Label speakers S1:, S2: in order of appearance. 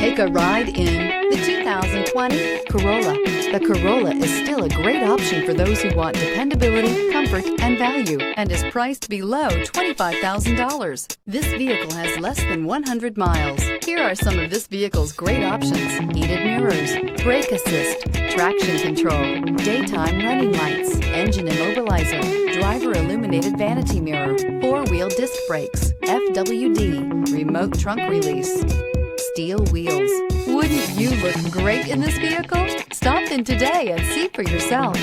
S1: Take a ride in the 2020 Corolla. The Corolla is still a great option for those who want dependability, comfort, and value, and is priced below $25,000. This vehicle has less than 100 miles. Here are some of this vehicle's great options: heated mirrors, brake assist, traction control, daytime running lights, engine immobilizer, driver illuminated vanity mirror, four-wheel disc brakes, FWD, remote trunk release, steel wheels. Wouldn't you look great in this vehicle? Stop in today and see for yourself.